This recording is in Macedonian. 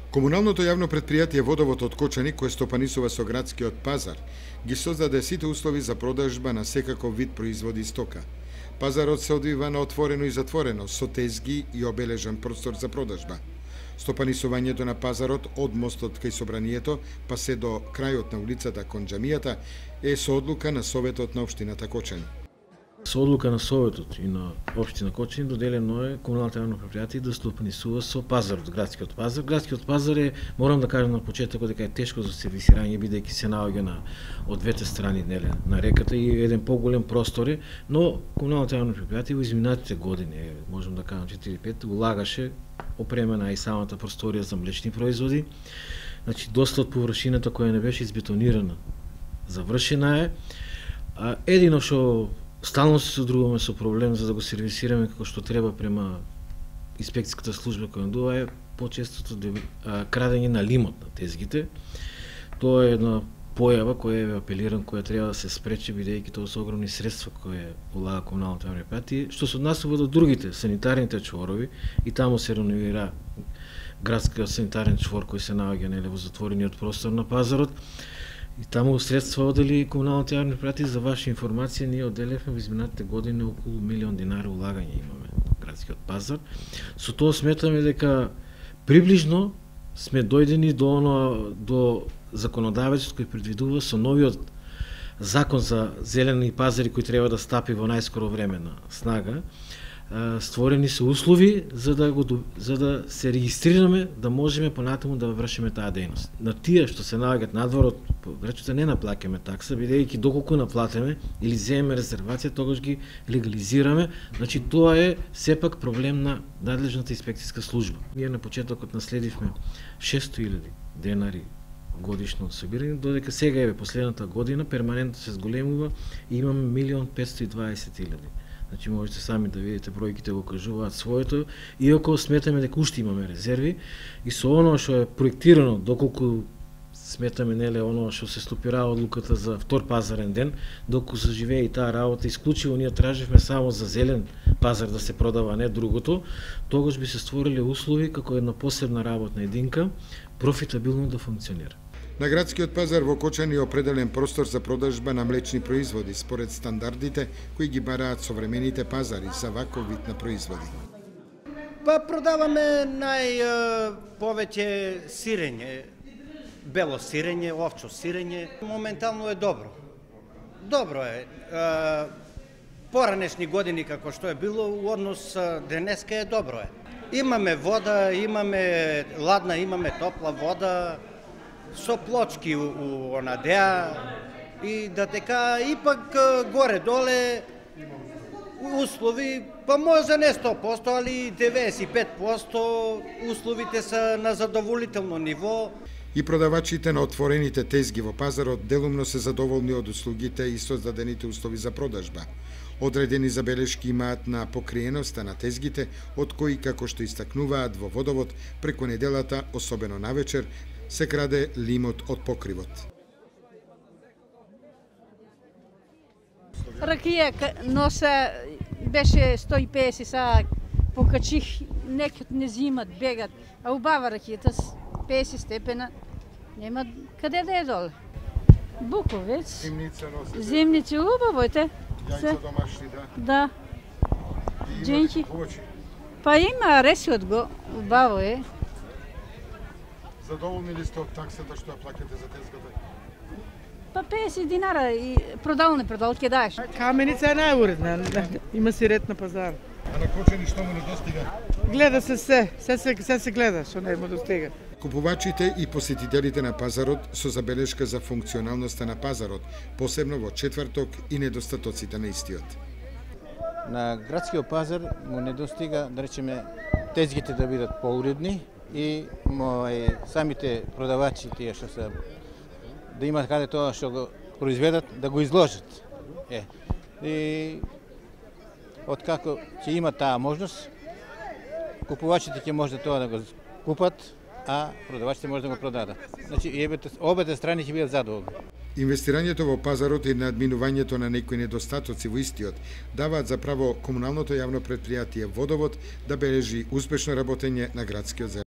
Комуналното јавно претпријатие Водовод од Кочани, кое стопанисува со градскиот пазар, ги создаде сите услови за продажба на секаков вид производи и стока. Пазарот се одвива на отворено и затворено, со тезги и обележан простор за продажба. Стопанисувањето на пазарот од мостот кај собранието, па се до крајот на улицата кон џамијата, е со одлука на Советот на општината Кочани. Со одлука на Советот и на општина Кочани доделено е комуналното јавно претпријатие да стопанисува со пазарот, градскиот пазар. Градскиот пазар е, морам да кажам на почетокот, дека е тешко за сервисирање, бидејќи се наоѓа од двете страни на реката и еден поголем простор е, но комуналното јавно претпријатие во изминатите години, можам да кажам 4-5, улагаше, опремена и самата просторија за млечни производи. Значи, доста од површината која не беше избетонирана, завршена е. Едино што стално се содружуваме со проблем за да го сервисираме како што треба према инспекцијската служба која дува е почестото крадење на лимот на тезгите. Тоа е една појава која е апелиран, која треба да се спречи, бидејќи тоа се огромни средства кои улага комуналното јавно претпријатие. Што се однесува до другите санитарните чворови, и таму се реновира градскиот санитарен чвор кој се наоѓа во затворениот простор на пазарот. И таму средства одели комуналното јавно претпријатие. За ваша информација, ние оделевме во изминатите години околу 1 милион динари улагање имаме на градскиот пазар. Со тоа сметаме дека приближно сме дојдени до законодавецот кој предвидува со новиот закон за зелени пазари кој треба да стапи во најскоро време на снага. Створени се услови за да се регистрираме, да можеме понатаму да вршиме таа дејност. На тие што се наоѓаат надвор, речете, не наплаќаме такса, бидејќи доколку наплатиме или земеме резервација, тогаш ги легализираме. Значи тоа е сепак проблем на надлежната инспекцијска служба. Ние на почетокот наследивме 600.000 денари годишно собирање, додека сега последната година перманентно се зголемува и имаме 1.520.000. Значи можете сами да видите, бројките го кажуваат своето, иако сметаме дека уште имаме резерви и со оно што е проектирано, доколку сметаме оно што се стопирава одлуката за втор пазарен ден, доколку се живее и таа работа, исклучиво ние траживме само за зелен пазар да се продава, а не другото, тогаш би се створиле услови како една посебна работна единка профитабилно да функционира. На градскиот пазар во Кочани е определен простор за продажба на млечни производи според стандардите кои ги бараат современите пазари за ваков вид на производи. Па продаваме повеќе сирење, бело сирење, овчо сирење. Моментално е добро. Добро е. Поранешни години како што е било, у однос денеска е добро е. Имаме вода, имаме ладна, имаме топла вода, со плочки у онадеа, и да така ипак горе-доле услови, па може не 100%, али 95% условите се на задоволително ниво. И продавачите на отворените тезги во пазарот делумно се задоволни од услугите и создадените услови за продажба. Одредени забелешки имаат на покриеноста на тезгите, од кои, како што истакнуваат во Водовод, преку неделата, особено навечер, се краде лимот од покривот. Ракија носа беше 150, са покачих, некои не зимат, бегат, а убава ракијата с 50 степена, нема каде да е доле. Буковец, зимница убаво е те. Јајца домашни, да? Да. Дженки. Па има ресиот го, убаво е. Задоволни ли сте од таксата што ја плаќате за тезгата? Па 50 динара и продал ќе даеш. Каменица е најуредна, има си ред на пазар. А на Кочани што му недостига? Гледа се се гледа што не му достига. Купувачите и посетителите на пазарот со забелешка за функционалноста на пазарот, посебно во четврток и недостатоците на истиот. На градскиот пазар му недостига, да речеме, тезгите да бидат поуредни и самите продавачи, тие што се да имат каде тоа што го произведат, да го изложат. И откако ќе има таа можност, купувачите ќе може тоа да го купат, а продавачите може да го продадат. Значи, обете страни ќе бидат задоволни. Инвестирањето во пазарот и надминувањето на некои недостатоци во истиот даваат за право комуналното јавно претпријатие Водовод да бележи успешно работење на градскиот